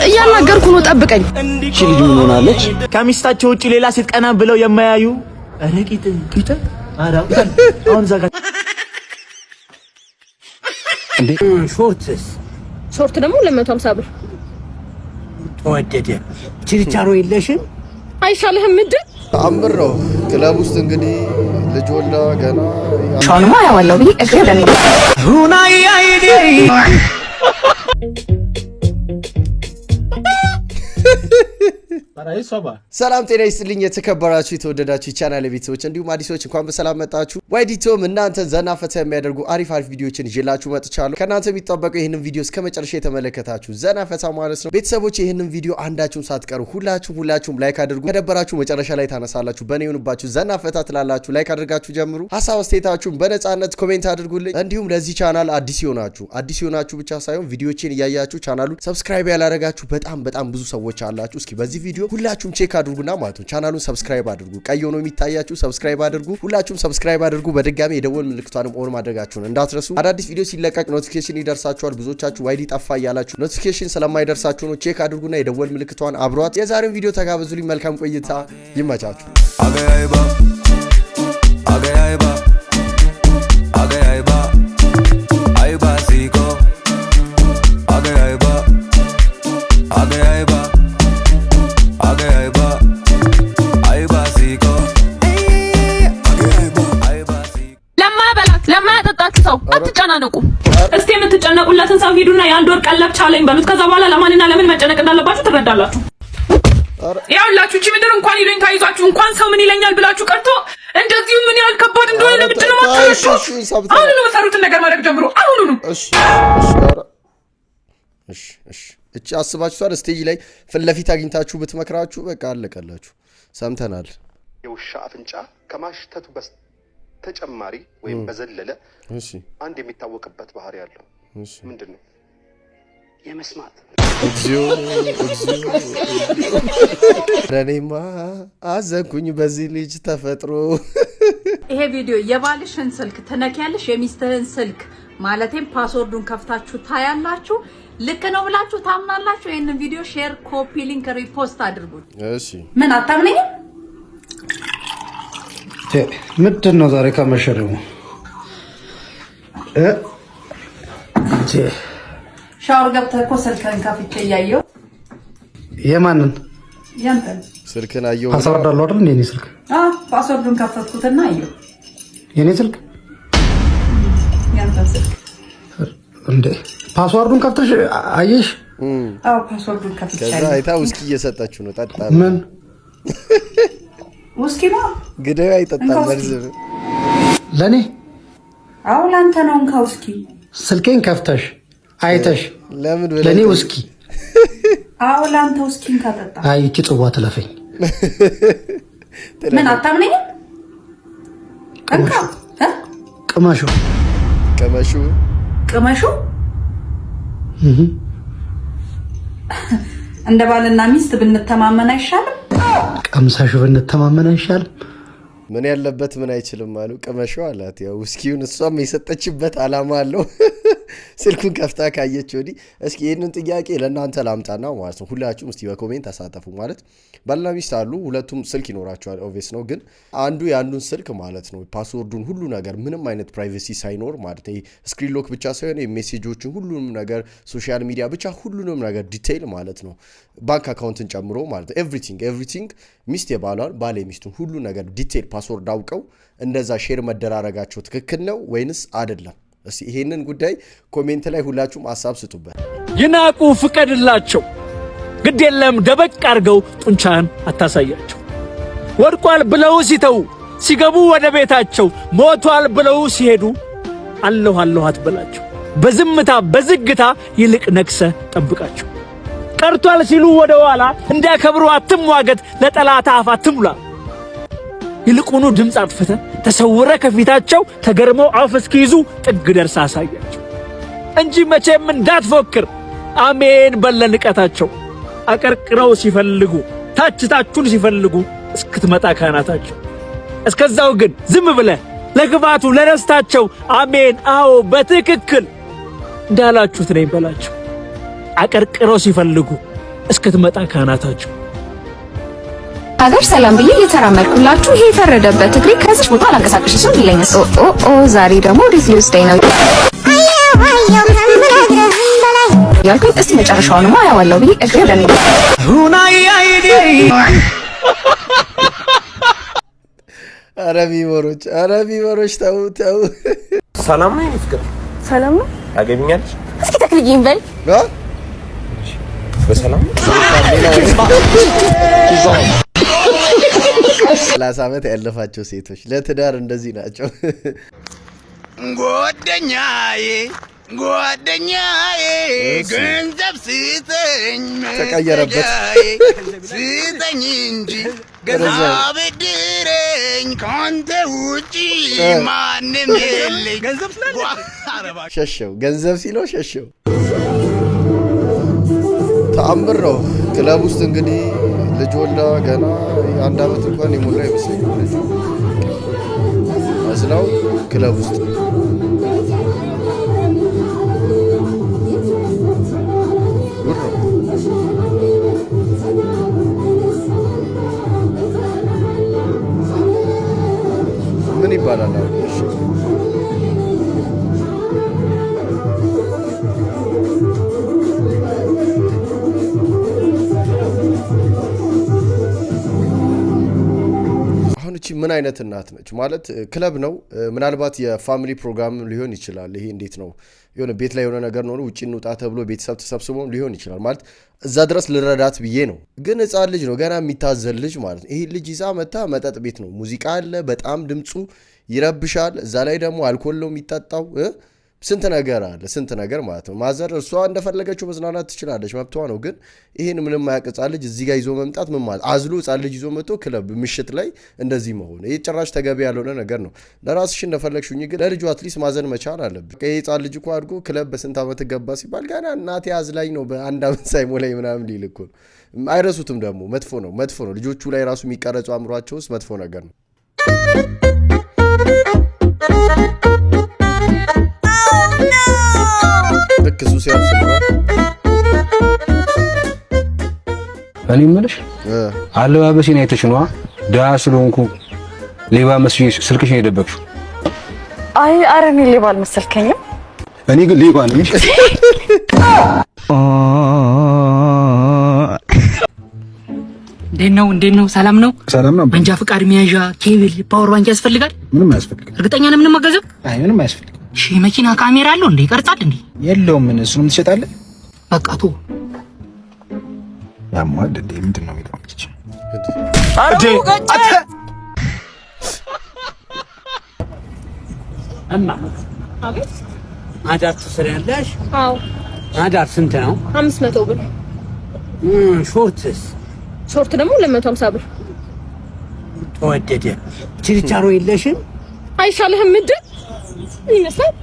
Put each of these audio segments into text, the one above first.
እያናገርኩ ነው ጠብቀኝ። እቺ ልጅ ምን ሆናለች? ከሚስታቸው ውጪ ሌላ ሴት ቀና ብለው የማያዩ አረቂት ቂጥ አራቁታል። አሁን ዘጋ እንዴ ሾርት ደግሞ 250 ብር ተወደደ። ችርቻሮ የለሽም? አይሻልህም? ምንድን አምር ነው ክለብ ውስጥ እንግዲህ ልጅ ወልዳ ገና ሻንማ ያዋለው ቢይ እግሬ ደም ሁናይ አይዲ ሰላም ጤና ይስጥልኝ የተከበራችሁ የተወደዳችሁ ቻናል ቤተሰቦች እንዲሁም አዲሶች እንኳን በሰላም መጣችሁ። ዋይዲቶም እናንተን ዘና ፈታ የሚያደርጉ አሪፍ ቪዲዮዎችን ይዤላችሁ መጥቻለሁ። ከናንተ የሚጠበቀው ይሄንን ቪዲዮ እስከመጨረሻ የተመለከታችሁ ዘና ፈታ ማለት ነው። ቤተሰቦች ይሄንን ቪዲዮ አንዳችሁም ሳትቀሩ ሁላችሁም ላይክ አድርጉ። ከደበራችሁ መጨረሻ ላይ ታነሳላችሁ። በኔ ይሁንባችሁ ዘና ፈታ ትላላችሁ። ላይክ አድርጋችሁ ጀምሩ። ሐሳብ አስተያየታችሁን በነጻነት ኮሜንት አድርጉልኝ። እንዲሁም ለዚህ ቻናል አዲስ ይሆናችሁ ብቻ ሳይሆን ቪዲዮዎችን እያያችሁ ቻናሉን ሰብስክራይብ ያላረጋችሁ በጣም ብዙ ሰዎች አላችሁ። እስኪ በዚህ ቪዲዮ ሁላችሁም ቼክ አድርጉና ማለት ነው ቻናሉን ሰብስክራይብ አድርጉ። ቀይ ሆኖ የሚታያችሁ ሰብስክራይብ አድርጉ። ሁላችሁም ሰብስክራይብ አድርጉ። በድጋሚ የደወል ምልክቷንም ኦን ማድረጋችሁን እንዳትረሱ። አዳዲስ ቪዲዮ ሲለቀቅ ኖቲፊኬሽን ይደርሳችኋል። ብዙዎቻችሁ ዋይዲ ጠፋ እያላችሁ ኖቲፊኬሽን ስለማይደርሳችሁ ነው። ቼክ አድርጉና የደወል ምልክቷን አብሯት። የዛሬውን ቪዲዮ ተጋበዙልኝ። መልካም ቆይታ፣ ይመቻችሁ። አትጨናነቁ። እስቲ የምትጨነቁለትን ሰው ሂዱና የአንድ ወር ቀለብ ቻለኝ በሉት። ከዛ በኋላ ለማንና ለምን መጨነቅ እንዳለባችሁ ትረዳላችሁ። ያውላችሁ እቺ ምድር እንኳን ይሉኝ ታይዟችሁ እንኳን ሰው ምን ይለኛል ብላችሁ ቀርቶ እንደዚሁ ምን ያህል ከባድ እንደሆነ ለምንድን ነው የማታውቁት? አሁን ነው የሰሩትን ነገር ማድረግ ጀምሩ። አሁን ነው። እቺ አስባችኋል? ስቴጅ ላይ ፊት ለፊት አግኝታችሁ ብትመክራችሁ በቃ አለቀላችሁ። ሰምተናል። የውሻ አፍንጫ ከማሽተቱ ተጨማሪ ወይም በዘለለ አንድ የሚታወቅበት ባህሪ ያለው ምንድነው? የመስማት ረኔማ አዘንኩኝ በዚህ ልጅ ተፈጥሮ። ይሄ ቪዲዮ የባልሽን ስልክ ትነኪያለሽ፣ የሚስትህን ስልክ ማለቴም ፓስወርዱን ከፍታችሁ ታያላችሁ። ልክ ነው ብላችሁ ታምናላችሁ። ይሄንን ቪዲዮ ሼር፣ ኮፒ ሊንክ፣ ሪፖስት አድርጉት። እሺ ምን አታምነኝም? ምንድን ነው ዛሬ ከመሸረሙ ሻወር ገብተህ እኮ ስልክህን ከፍቼ እያየሁ። የማንን ያንተን ስልክህን አየሁ። ፓስወርድ አለው አይደል? የኔ ስልክ ፓስወርዱን ከፈትኩትና አየሁ። የኔ ስልክ ያንተን ስልክ እንዴ? ፓስወርዱን ከፍተሽ አየሽ? አዎ ፓስወርዱን ከፍቼ ከዛ አይታ ውስኪ እየሰጣችሁ ነው። ጠጣ። ምን ውስኪ ነው? ግዴታ አይጠጣም መርዝ ለኔ? አዎ ላንተ ነው። እንካ ውስኪ። ስልኬን ከፍተሽ አይተሽ ለምን ለኔ ውስኪ? አዎ ላንተ ውስኪን ካጠጣ። አይ እቺ ጽዋ ትለፈኝ። ምን አታምነኝም? እንካ ቅመሹ እንደ ባልና ሚስት ብንተማመን አይሻልም? ቀምሳሹ ብንተማመን አይሻልም? ምን ያለበት ምን አይችልም አሉ። ቅመሽው አላት። ያው ውስኪውን እሷም የሰጠችበት አላማ አለው። ስልኩን ከፍታ ካየች ወዲህ እስኪ ይሄንን ጥያቄ ለእናንተ ላምጣና ማለት ነው ሁላችሁም እስቲ በኮሜንት አሳተፉ። ማለት ባልና ሚስት አሉ፣ ሁለቱም ስልክ ይኖራቸዋል ኦብቪየስ ነው። ግን አንዱ የአንዱን ስልክ ማለት ነው ፓስወርዱን ሁሉ ነገር ምንም አይነት ፕራይቬሲ ሳይኖር ማለት ነው ስክሪን ሎክ ብቻ ሳይሆን ሜሴጆችን ሁሉንም ነገር ሶሻል ሚዲያ ብቻ ሁሉንም ነገር ዲቴይል ማለት ነው ባንክ አካውንትን ጨምሮ ማለት ነው ኤቭሪቲንግ ሚስት የባሏን ባል የሚስቱን ሁሉ ነገር ዲቴይል ፓስወርድ አውቀው እንደዛ ሼር መደራረጋቸው ትክክል ነው ወይንስ አይደለም? እስቲ ይሄንን ጉዳይ ኮሜንት ላይ ሁላችሁም ሐሳብ ስጡበት። ይናቁ ፍቀድላቸው፣ ግድ የለም ደበቅ አርገው ጡንቻን አታሳያቸው። ወድቋል ብለው ሲተው ሲገቡ ወደ ቤታቸው፣ ሞቷል ብለው ሲሄዱ አለሁ አትበላቸው። በዝምታ በዝግታ ይልቅ ነክሰ ጠብቃቸው። ቀርቷል ሲሉ ወደ ኋላ እንዲያከብሩ አትሟገት፣ ለጠላት አፍ አትሙላ። ይልቁኑ ድምፅ አጥፍተ ተሰውረ ከፊታቸው ተገርመው አፍ እስኪይዙ ጥግ ደርሳ አሳያቸው እንጂ መቼም እንዳትፎክር አሜን በለንቀታቸው። አቀርቅረው ሲፈልጉ ታችታችሁን ሲፈልጉ እስክትመጣ ካናታቸው። እስከዛው ግን ዝም ብለህ ለግባቱ ለደስታቸው አሜን አዎ በትክክል እንዳላችሁት ነኝ በላቸው። አቀርቅረው ሲፈልጉ እስክትመጣ ካናታቸው ሀገር ሰላም ብዬ እየተራመድኩላችሁ ይሄ የፈረደበት እግሬ ከዚህ ቦታ አላንቀሳቀስሽም ይለኛል። ዛሬ ደግሞ ወዴት ሊወስደኝ ነው ያልኩኝ እስቲ መጨረሻውንማ አያዋለሁ ብዬ እግሬ ወደ እኔ ኧረ ቢበሮች ተው ተው። ሰላም ነው ይፍቅር? ሰላም ነው ታገቢኛለሽ? እስኪ ተክልዬኝ በል በሰላም 30 ዓመት ያለፋቸው ሴቶች ለትዳር እንደዚህ ናቸው። ጓደኛዬ ገንዘብ ስጠኝ ተቀየረበት ስጠኝ እንጂ ገንዘብ ድረኝ ካንተ ውጪ ማንም የለኝ። ሸሸው ገንዘብ ሲለው ሸሸው። ተአምር ነው። ክለብ ውስጥ እንግዲህ ልጅ ወልዳ ገና 1 ዓመት እንኳን የሞላ ይመስለኛል ልጅ አዝናው ክለብ ውስጥ ምን ይባላል? አሁን እቺ ምን አይነት እናት ነች ማለት ክለብ ነው ምናልባት የፋሚሊ ፕሮግራም ሊሆን ይችላል። ይሄ እንዴት ነው የሆነ ቤት ላይ የሆነ ነገር ነው ውጪ እንውጣ ተብሎ ቤተሰብ ተሰብስቦም ሊሆን ይችላል ማለት እዛ ድረስ ልረዳት ብዬ ነው። ግን ሕፃን ልጅ ነው ገና የሚታዘል ልጅ ማለት ነው። ይሄ ልጅ ይዛ መታ መጠጥ ቤት ነው ሙዚቃ አለ በጣም ድምፁ ይረብሻል። እዛ ላይ ደግሞ አልኮል ነው የሚጠጣው። ስንት ነገር አለ ስንት ነገር ማለት ነው። ማዘር እሷ እንደፈለገችው መዝናናት ትችላለች መብቷ ነው። ግን ይሄን ምንም ማያውቅ ልጅ እዚህ ጋር ይዞ መምጣት ምን ማለት አዝሎ ሕፃን ልጅ ይዞ መጥቶ ክለብ ምሽት ላይ እንደዚህ መሆን ይሄ ጭራሽ ተገቢ ያልሆነ ነገር ነው። ለራስሽ እንደፈለግሽኝ ግን ለልጁ አትሊስት ማዘን መቻል አለብሽ። ይሄ ሕፃን ልጅ እኮ አድጎ ክለብ በስንት ዓመት ገባ ሲባል ገና እናቴ አዝላኝ ነው በ1 ዓመት ሳይሞላኝ ምናምን ሊል እኮ ነው። አይረሱትም ደግሞ መጥፎ ነው። ልጆቹ ላይ ራሱ የሚቀረጹ አእምሯቸው ውስጥ መጥፎ ነገር ነው። ልክ እሱ ሲያልፍ እኔ የምልሽ አለባበሴን አይተሽ ነዋ ደህና ስለሆንኩ ሌባ መስዬ ስልክሽን የደበቅሽው? አይ ኧረ እኔ ሌባ አልመሰልከኝም። እኔ ግን ሌባ ነኝ። እንዴት ነው? ሰላም ነው? ሰላም ነው። መንጃ ፍቃድ፣ መያዣ፣ ኬብል፣ ፓወር ባንክ ያስፈልጋል? ምንም አያስፈልግም። እርግጠኛ ነህ? ምንም አገዘብ? አይ ምንም አያስፈልግም። እሺ መኪና ካሜራ አለው እንዴ? ይቀርጻል እንዴ? የለውም። ምን እሱንም ትሸጣለህ? በቃ ቶ ያሟል እንዴ? ምንድን ነው የሚለው? እማ አቤት አዳር ትሰሪያለሽ? አዎ አዳር ስንት ነው? 500 ብር። ሾርትስ? ሾርት ደግሞ 250 ብር። ተወደደ። ችርቻሮ የለሽም? አይሻልህም? ምንድን ይመስላል?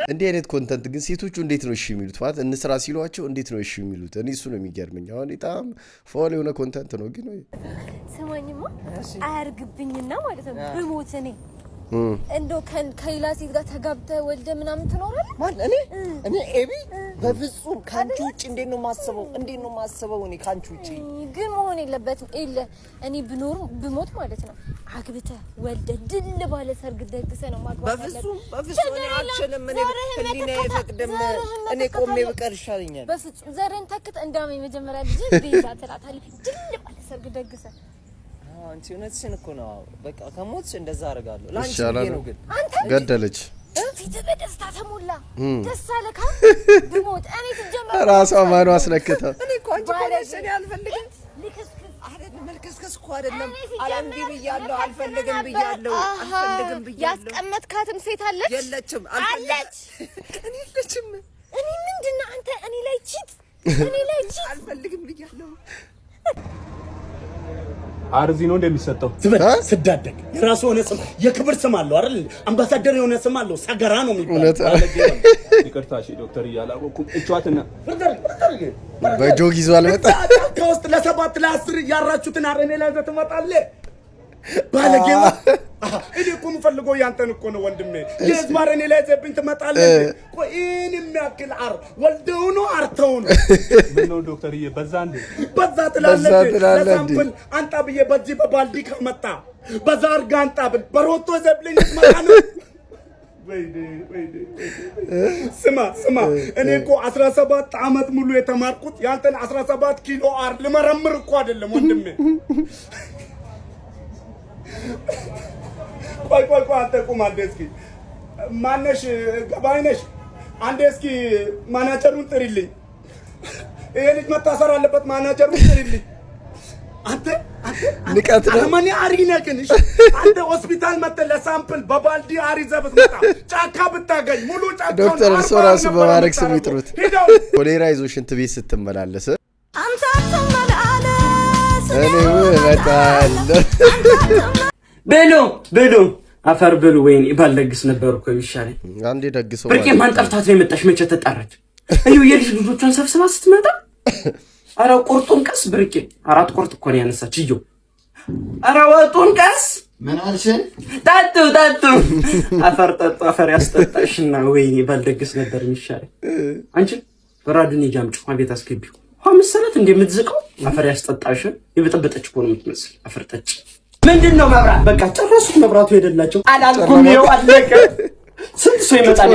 እንዲህ አይነት ኮንተንት ግን ሴቶቹ እንዴት ነው እሺ የሚሉት? ማለት እንስራ ሲሏቸው እንዴት ነው እሺ የሚሉት? እኔ እሱ ነው የሚገርመኝ። አሁን በጣም ፎሎ የሆነ ኮንተንት ነው ግን ስማኝማ አያርግብኝና ማለት ነው ብሞት እኔ እንደው ከሌላ ሴት ጋር ተጋብተህ ወልደህ ምናምን ትኖራለህ ማለት እኔ ኤቢ በፍጹም ካንቺ ውጪ እንዴት ነው ማስበው እኔ ካንቺ ውጪ ግን መሆን የለበትም። እኔ ብኖር ብሞት ማለት ነው አግብተህ ወልደህ ድል ባለ ሰርግ ደግሰህ ነው ማግባት ያለብህ። በፍጹም እኔ አልችልም። እኔ ህሊና አይፈቅድም። እኔ ቆሜ ብቀር ይሻለኛል። በፍጹም ዘርን ተክት እንዳውም የመጀመሪያ ልጅ ቤዛ ትላታለህ ድል ባለ ሰርግ ደግሰህ። አንቺ እውነትሽን እኮ ነው። በቃ ከሞትሽ እንደዛ አደርጋለሁ። ላንቺ ነው ግን አንተ ገደለች። ፊት በደስታ ተሞላ። ደስ አለካ ብሞት እኔ ትጀምር ራሷ ማኑ አስነክታ እኔ እኮ አንቺ ኮኔክሽን ያልፈልግም መልከስከስ እኮ አይደለም። አላንዲ ብያለሁ አልፈልግም ብያለሁ። ያስቀመጥካትም ሴት አለች የለችም? አለች እኔ የለችም። እኔ ምንድነው አንተ እኔ ላይ ቺት አልፈልግም ብያለሁ። አርዚ ነው እንደሚሰጠው ስዳደግ የራሱ ሆነ ስም የክብር ስም አለው አይደል? አምባሳደር የሆነ ስም አለው። ሰገራ ነው የሚባለው። ይቅርታሽ ዶክተር እያላወኩ እጫዋትና በጆግ ይዞ አልመጣ ከውስጥ ለ7 ለ10 ያራችሁትን አረኔ ላይ ትመጣለህ። ባለጌው እኔ እኮ የምፈልገው ያንተን እኮ ነው ወንድሜ። የዝማር እኔ ላይ ዘብኝ ትመጣለህ እኮ ይሄን የሚያክል አር ወልደው ነው አርተው ነው። ምን ነው ዶክተርዬ በዛ እንዴ በዛ ትላለህ። ለሳምፕል አንጣ ብዬ በዚህ በባልዲ ከመጣ በዛ አርጋ አንጣ በሮቶ ዘብልኝ ትመጣ ነው። ስማ እኔ እኮ 17 ዓመት ሙሉ የተማርኩት ያንተን 17 ኪሎ አር ልመረምር እኮ አይደለም ወንድሜ። ቆይ አንተ ቁም አንዴ እስኪ ማነሽ ገባይነሽ አንዴ እስኪ ማናጀሩን ጥሪልኝ። ይሄ ልጅ መታሰር አለበት። ማናጀሩን ጥሪልኝ። አንተ ንቀት ነው ማን ያሪነክንሽ አንተ ሆስፒታል መጥተህ ለሳምፕል በባልዲ አሪዘበት መጣ ጫካ ብታገኝ ሙሉ ጫካ ዶክተር ሶራስ በማረክ ስም ይጥሩት ኮሌራ ይዞ ሽንት ቤት ስትመላለስ አንተ ተመላለስ እኔ እመጣለሁ በሉ አፈር በሉ። ወይኔ ባልደግስ ነበር እኮ የሚሻለኝ። አንዴ ደግሰው በቂ ማን ጠርታት ነው የመጣሽ? መቼ ተጣራች? እዩ የልጅ ልጆቿን ሰብስባ ስትመጣ አረ ቁርጡን ቀስ ብርቄ 4 ቁርጥ እኮ ነው ያነሳች። እዩ አረ ወጡን ቀስ ምን አልሽ? ታጡ አፈር ጠጡ አፈር ያስጠጣሽና ወይኔ ባልደግስ ነበር የሚሻለኝ። አንቺ በራዱን ይጃምጭ አቤት አስገቢው ሀምሰለት እንደምትዝቀው አፈር ያስጠጣሽ የበጠበጠች እኮ ነው የምትመስል። አፈር ጠጭ ምንድነው መብራት? በቃ ጨረሱት። መብራቱ ሄደላቸው አላልኩም። ይኸው አለቀ። ስንት ሰው ይመጣል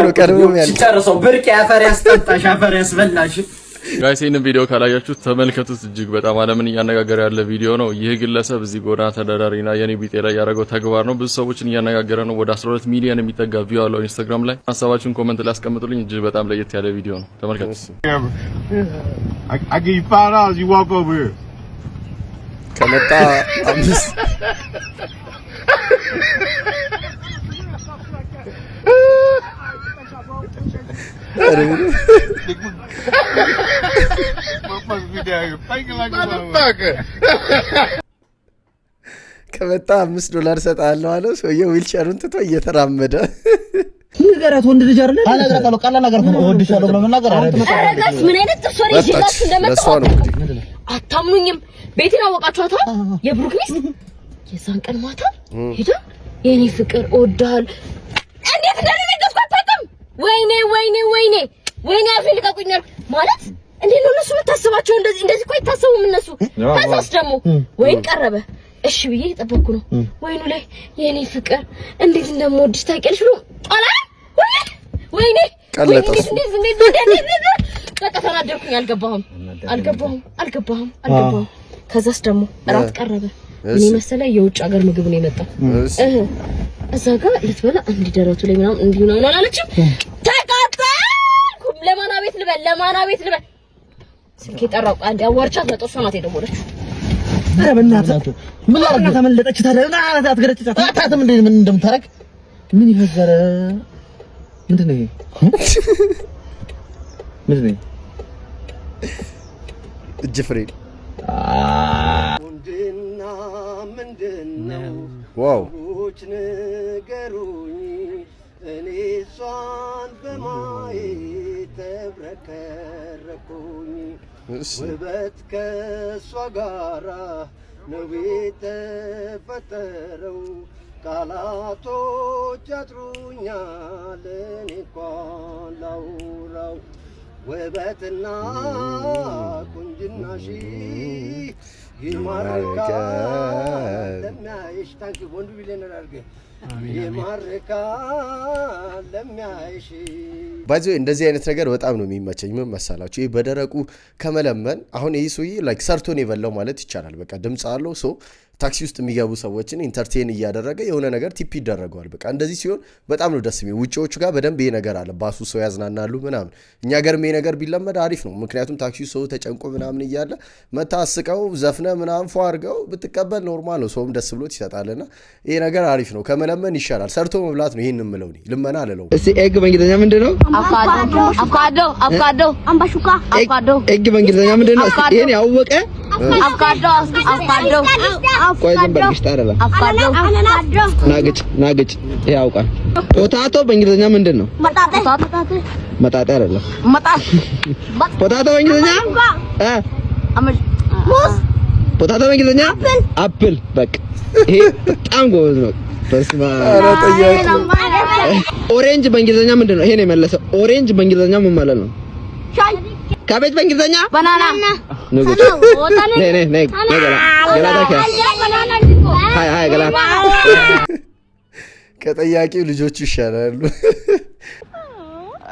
ሲጨርሰው ብርቄ አፈር ያስጠጣሽ አፈር ያስበላሽ። ጋይስ ይህንን ቪዲዮ ካላያችሁት ተመልከቱት። እጅግ በጣም ዓለምን እያነጋገረ ያለ ቪዲዮ ነው። ይህ ግለሰብ እዚህ ጎዳና ተዳዳሪና የኔ ቢጤ ላይ ያደረገው ተግባር ነው። ብዙ ሰዎችን እያነጋገረ ነው። ወደ 12 ሚሊዮን የሚጠጋ ቪው አለው ኢንስታግራም ላይ። ሀሳባችሁን ኮሜንት ላይ አስቀምጡልኝ። እጅግ በጣም ለየት ያለ ቪዲዮ ነው። ተመልከቱት። ከመጣ 5 ከመጣ $5 ሰጣለሁ አለ ሰውዬው። ዊልቸሩን ትቶ እየተራመደ ንገራት። ወንድ ልጅ አይደለ አላግራታለሁ። ቀላል ነገር ነው። እወድሻለሁ ብሎ መናገር አይደለም። አረጋስ ምን አይነት ጥፍር ይዤላችሁ እንደመጣሁ አታምኑኝም። ቤቴን አወቃችኋታ? የብሩክ ሚስት የዛን ቀን ማታ ሄዳ የኔ ፍቅር እወድሃለሁ እንዴት እንደነገርኩ አታውቅም። ወይኔ አፍልቀቁኝ ማለት እንዴት ነው እነሱ የምታስባቸው? እንደዚህ እኮ አይታሰቡም እነሱ። ከዛስ ደግሞ ወይን ቀረበ። እሺ ብዬ እየጠበቅኩ ነው። ወይኑ ላይ የኔ ፍቅር እንዴት እንደምወድሽ ታውቂያለሽ ብሎ ጣላ። ወይኔ ቀለጠስ በቃ ተናደርኩኝ። አልገባሁም። ከዛስ ደግሞ እራት ቀረበ። እኔ መሰለ የውጭ ሀገር ምግብ ነው የመጣው። እዛ ጋር ልትበላ አንድ ደረቱ ላይ ምናምን እንዲሁ ነው አላለችም። ተቃጠልኩ። ለማና ቤት ልበል ስልኬ ጠራው። አንድ አዋርቻት ለጦሷ ናት የደወለችው። አረ በእናትህ ምን አረጋ ተመለጠች ታዲያ እና አትገረጭቻት አታትም እንዴ ምን እንደምታረግ ምን ይፈዘረ ምንድነው ይሄ? ምንድነው እጅ ፍሬ ምንድነው? ዋው ነገሩኝ እኔ እሷን በማየት ተብረከረኩኝ። ውበት ከእሷ ጋራ ነው የተፈጠረው። ቃላቶች ያጥሩኛል እኔ እንኳን ላውራው። ውበትና ቁንጅናሽ ይማርካል ለሚያይሽ። ታንኪ ወንዱ ቢሊየነር አድርገህ ይማርካል ለሚያይሽ። ባይዞ እንደዚህ አይነት ነገር በጣም ነው የሚመቸኝ። ምን መሰላችሁ? ይሄ በደረቁ ከመለመን አሁን ይሄ ሰውዬ ላይክ ሰርቶን የበላው ማለት ይቻላል። በቃ ድምጽ አለው ሶ ታክሲ ውስጥ የሚገቡ ሰዎችን ኢንተርቴን እያደረገ የሆነ ነገር ቲፕ ይደረገዋል። በቃ እንደዚህ ሲሆን በጣም ነው ደስ የሚል። ውጪዎቹ ጋር በደንብ ይሄ ነገር አለ። ባሱ ሰው ያዝናናሉ ምናምን። እኛ ገርም ይሄ ነገር ቢለመድ አሪፍ ነው። ምክንያቱም ታክሲ ሰው ተጨንቆ ምናምን እያለ መታስቀው ዘፍነ ምናምን ፎ አድርገው ብትቀበል ኖርማል ነው። ሰውም ደስ ብሎት ይሰጣልና ይሄ ነገር አሪፍ ነው። ከመለመን ይሻላል። ሰርቶ መብላት ነው። ይሄን የምለው እኔ ልመና አለለው። እስቲ ኤግ በእንግሊዝኛ ምንድነው? አቮካዶ አምባሹካ አቮካዶ። ኤግ በእንግሊዝኛ ምንድነው? ይሄን ያወቀ አቮካዶ ቆይ ዝም በልሽ ታረላ ናግጭ ይሄ ያውቃል። ፖታቶ በእንግሊዝኛ ምንድነው? መጣጣ አይደለም። ፖታቶ በእንግሊዝኛ ፖታቶ በእንግሊዘኛ አፕል። በቃ ይሄ በጣም ጎበዝ ነው። በስማ ኦሬንጅ በእንግሊዘኛ ምንድን ነው? ይሄ ነው የመለሰው። ኦሬንጅ በእንግሊዘኛ ምን ማለት ነው? ካቤጅ በእንግሊዘኛ ባናና ነው። ነይ ገላታ ከጠያቂው ልጆቹ ይሻላሉ።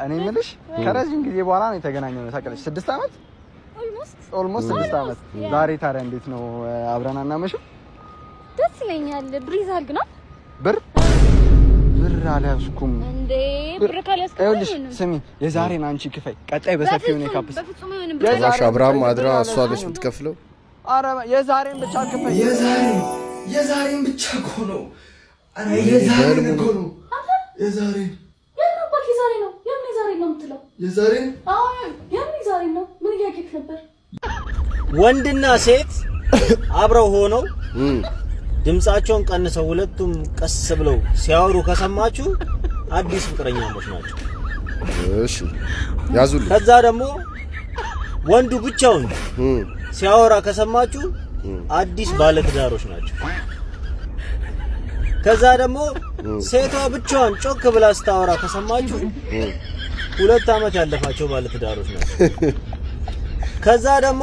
እኔ የምልሽ ከረጅም ጊዜ በኋላ ነው የተገናኘነው። ታውቂያለሽ 6 ዓመት ኦልሞስት 6 ዓመት። ዛሬ ታዲያ እንዴት ነው አብረን አናመሽም? ደስ ይለኛል። ብር ይዛል ግን ብር አልያዝኩም እንዴ? ብር ካልያዝኩ ስሚ፣ የዛሬን አንቺ ክፈይ፣ ቀጣይ በሰፊው ነው ካፕስ። የዛሬ አብርሃም አድራ እሷ ነች የምትከፍለው። ኧረ የዛሬን ብቻ ክፈይ። የዛሬን ብቻ እኮ ነው። አረ የዛሬን እኮ ነው። የዛሬን ነው የምትለው? የዛሬን? አዎ የዛሬን ነው። ምን እያልክ ነበር? ወንድና ሴት አብረው ሆነው ድምጻቸውን ቀንሰው ሁለቱም ቀስ ብለው ሲያወሩ ከሰማችሁ አዲስ ፍቅረኛሞች ናቸው። እሺ ያዙልኝ። ከዛ ደግሞ ወንዱ ብቻውን ሲያወራ ከሰማችሁ አዲስ ባለትዳሮች ናቸው። ከዛ ደግሞ ሴቷ ብቻዋን ጮክ ብላ ስታወራ ከሰማችሁ 2 ዓመት ያለፋቸው ባለትዳሮች ናቸው። ከዛ ደግሞ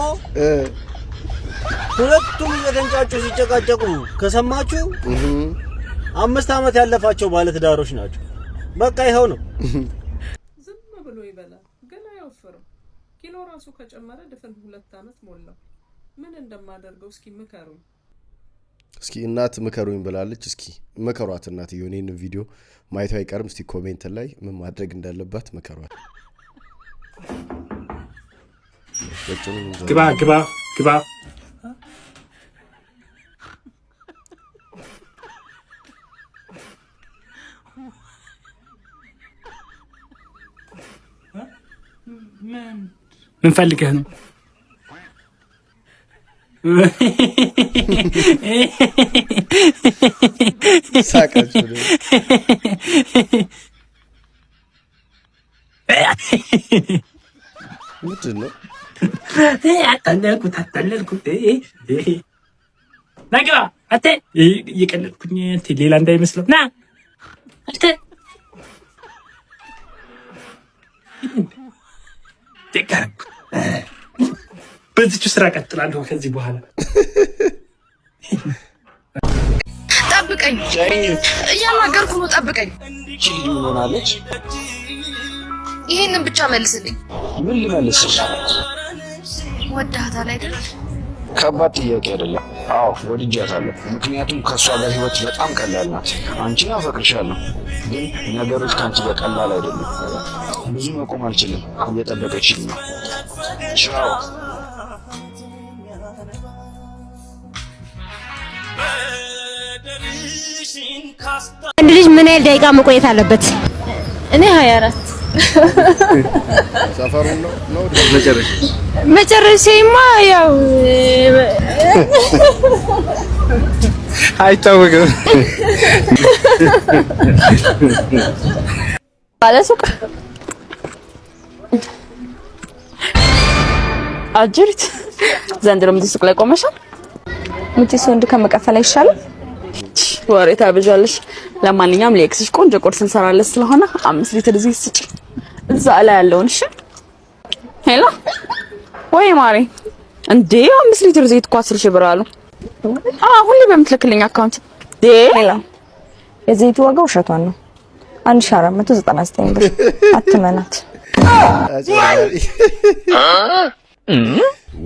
ሁለቱም እየተንጫጩ ሲጨቃጨቁ ከሰማችሁ 5 ዓመት ያለፋቸው ባለትዳሮች ናቸው። በቃ ይኸው ነው። ዝም ብሎ ይበላል ግን አይወፍርም። ኪሎ ራሱ ከጨመረ ድፍን 2 ዓመት ሞላው። ምን እንደማደርገው እስኪ ምከሩኝ። እስኪ እናት ምከሩኝ ብላለች። እስኪ ምከሯት እናትዬው። እኔን ቪዲዮ ማየቷ አይቀርም። እስቲ ኮሜንት ላይ ምን ማድረግ እንዳለባት ምከሯት። ግባ ምን ፈልገህ ነው? ሳቀችው። ምንድን ነው? አታለልኩት። ና ግባ። አንተ እየቀለድኩኝ ሌላ እንዳይመስለው። ና አንተ በዚህች ስራ ቀጥላለሁ ከዚህ በኋላ። ጠብቀኝ፣ እያናገርኩ ነው። ጠብቀኝ። ሆናለች። ይሄንን ብቻ መልስልኝ። ምን ልመልስሽ? ወዳታል አይደል? ከባድ ጥያቄ አይደለም። አዎ ወድጃታለሁ። ምክንያቱም ከእሷ ጋር ህይወት በጣም ቀላል ናት። አንቺን አፈቅርሻለሁ፣ ግን ነገሮች ከአንቺ ጋር ቀላል አይደለም። ብዙ መቆም አልችልም። እየጠበቀችኝ ነው። ቻው። አንድ ልጅ ምን ያህል ደቂቃ መቆየት አለበት? እኔ 24 ሰፈሩ ነው መጨረሻማ ያው አይታወቅም። ባለሱቅ አጅሪት ዘንድሮም እዚህ ሱቅ ላይ ቆመሻል። ሙቲስ ወንድ ከመቀፈል አይሻልም? ወሬ ታበዣለሽ። ለማንኛውም ለኤክስሽ ቆንጆ ቁርስ እንሰራለን ስለሆነ 5 ሊትር ዘይት ስጪ። እዛ ላይ ያለውን እሺ። ሄሎ ወይ ማሪ፣ እንዴ 5 ሊትር ዘይት እኮ 10 ሺህ ብር አሉ። ሁሌ በምትልክልኝ አካውንት ሄሎ። የዘይቱ ዋጋ ውሸቷን ነው 1499 ብር። አትመናት።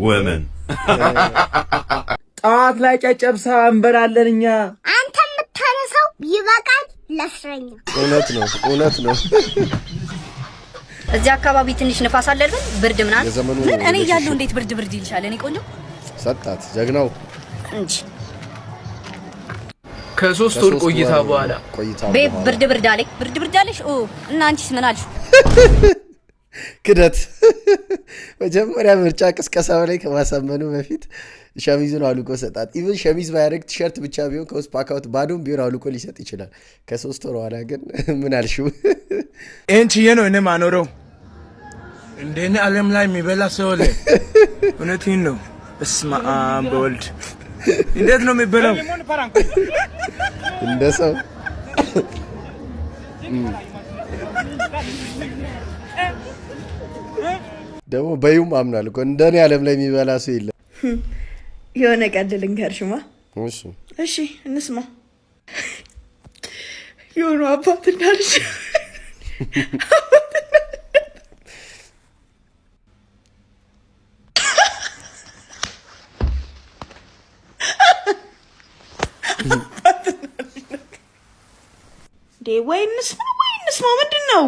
ወመን ጠዋት ላይ ጨጨብሳ እንበላለን እኛ። አንተ የምታነሳው ይበቃል ለእስረኛ። እውነት ነው። እዚህ አካባቢ ትንሽ ንፋስ አለ አይደል? ብርድ ምናምን ምን እኔ ያለው እንዴት ብርድ ይልሻል? እኔ ቆንጆ ሰጣት ጀግናው እንጂ ከ3 ወር ቆይታ በኋላ ብርድ አለሽ እና አንቺስ ምን አልሽ? ክደት መጀመሪያ ምርጫ ቅስቀሳ ላይ ከማሳመኑ በፊት ሸሚዙን አውልቆ ሰጣት። ኢቭን ሸሚዝ ባያደርግ ቲሸርት ብቻ ቢሆን ከውስጥ ፓካውት ባዶም ቢሆን አውልቆ ሊሰጥ ይችላል። ከ3 ወር በኋላ ግን ምን አልሽው? ይህን ችዬ ነው እኔ ማኖረው። እንደኔ ዓለም ላይ የሚበላ ሰው ላይ እውነቴን ነው። በስመ አብ በወልድ እንዴት ነው የሚበላው? እንደ ሰው ደግሞ በዩም አምናል እኮ እንደኔ ዓለም ላይ የሚበላ ሰው የለም። የሆነ ቀልድ ልንገርሽማ። እሺ እሺ እንስማ። የሆነ አባት እና ልጅ ወይ እንስማ ምንድን ነው?